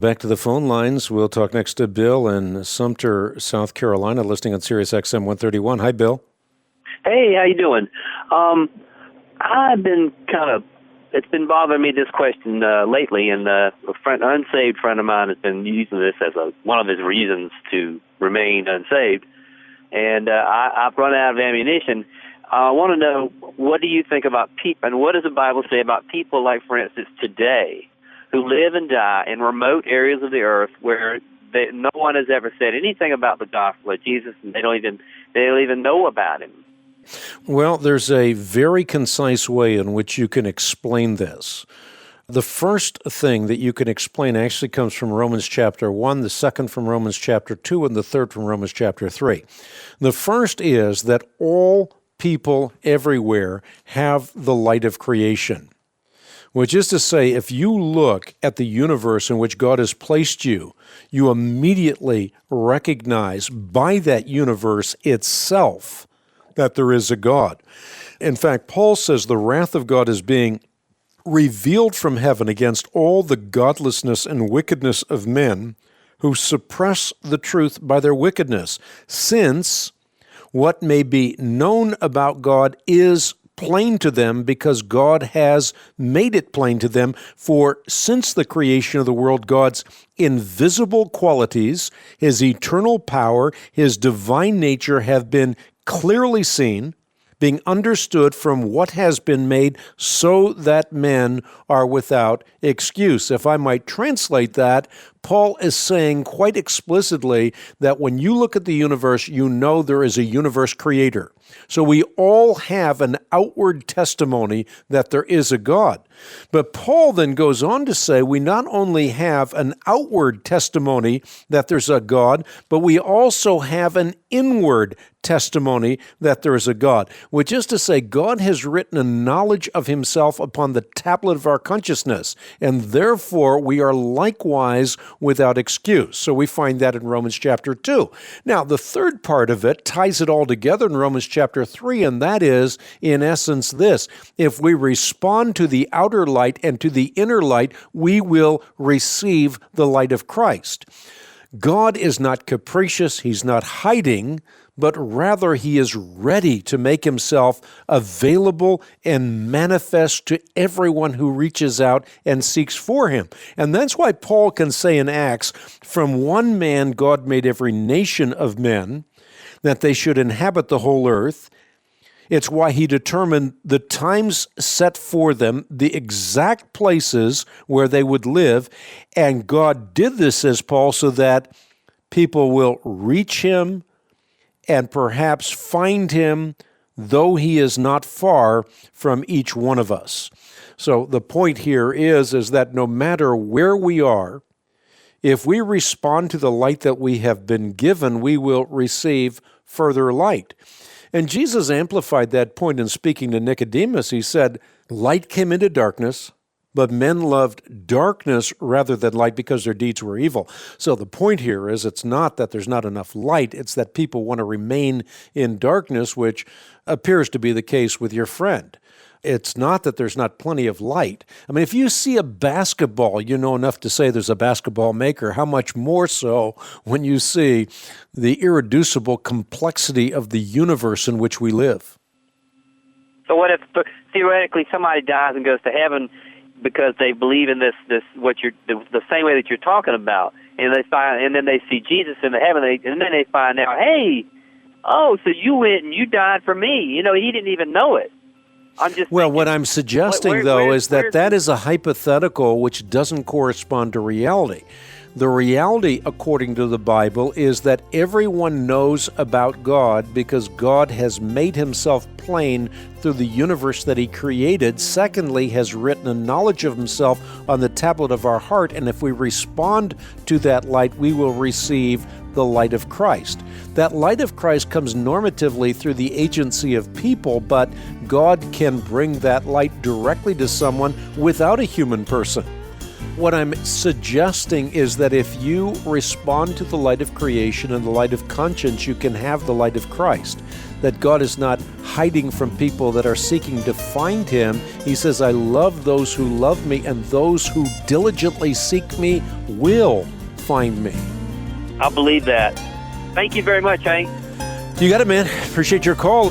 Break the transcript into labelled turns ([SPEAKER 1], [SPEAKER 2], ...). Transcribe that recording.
[SPEAKER 1] Back to the phone lines. We'll talk next to Bill in Sumter, South Carolina, listening on Sirius XM 131. Hi, Bill.
[SPEAKER 2] Hey, how you doing? I've been it's been bothering me, this question, lately, and an unsaved friend of mine has been using this as one of his reasons to remain unsaved. And I've run out of ammunition. I want to know, what do you think about people, and what does the Bible say about people like, for instance, today, who live and die in remote areas of the earth where no one has ever said anything about the gospel of Jesus, and they don't even know about him?
[SPEAKER 1] Well, there's a very concise way in which you can explain this. The first thing that you can explain actually comes from Romans chapter 1, the second from Romans chapter 2, and the third from Romans chapter 3. The first is that all people everywhere have the light of creation, which is to say, if you look at the universe in which God has placed you, you immediately recognize by that universe itself that there is a God. In fact, Paul says the wrath of God is being revealed from heaven against all the godlessness and wickedness of men who suppress the truth by their wickedness, since what may be known about God is plain to them because God has made it plain to them. For since the creation of the world, God's invisible qualities, his eternal power, his divine nature have been clearly seen, being understood from what has been made, so that men are without excuse. If I might translate that, Paul is saying quite explicitly that when you look at the universe, you know there is a universe creator. So we all have an outward testimony that there is a God. But Paul then goes on to say we not only have an outward testimony that there's a God, but we also have an inward testimony that there is a God, which is to say God has written a knowledge of himself upon the tablet of our consciousness, and therefore we are likewise without excuse. So we find that in Romans chapter 2. Now, the third part of it ties it all together in Romans chapter 3, and that is, in essence, this: if we respond to the outer light and to the inner light, we will receive the light of Christ. God is not capricious, he's not hiding, but rather he is ready to make himself available and manifest to everyone who reaches out and seeks for him. And that's why Paul can say in Acts, from one man God made every nation of men, that they should inhabit the whole earth. It's why he determined the times set for them, the exact places where they would live. And God did this, says Paul, so that people will reach him and perhaps find him, though he is not far from each one of us. So the point here is that no matter where we are, if we respond to the light that we have been given, we will receive further light. And Jesus amplified that point in speaking to Nicodemus. He said, light came into darkness, but men loved darkness rather than light because their deeds were evil. So the point here is it's not that there's not enough light, it's that people want to remain in darkness, which appears to be the case with your friend. It's not that there's not plenty of light. I mean, if you see a basketball, you know enough to say there's a basketball maker. How much more so when you see the irreducible complexity of the universe in which we live?
[SPEAKER 2] So what if theoretically somebody dies and goes to heaven because they believe in this the same way that you're talking about, and then they see Jesus in the heaven, and then they find out, hey, so you went and you died for me. You know, he didn't even know it.
[SPEAKER 1] Well, what I'm suggesting, though, is that is a hypothetical which doesn't correspond to reality. The reality, according to the Bible, is that everyone knows about God because God has made himself plain through the universe that he created. Secondly, has written a knowledge of himself on the tablet of our heart, and if we respond to that light, we will receive the light of Christ. That light of Christ comes normatively through the agency of people, but God can bring that light directly to someone without a human person. What I'm suggesting is that if you respond to the light of creation and the light of conscience, you can have the light of Christ. that God is not hiding from people that are seeking to find him. He says, I love those who love me, and those who diligently seek me will find me.
[SPEAKER 2] I believe that. Thank you very much, Hank.
[SPEAKER 1] You got it, man. Appreciate your call.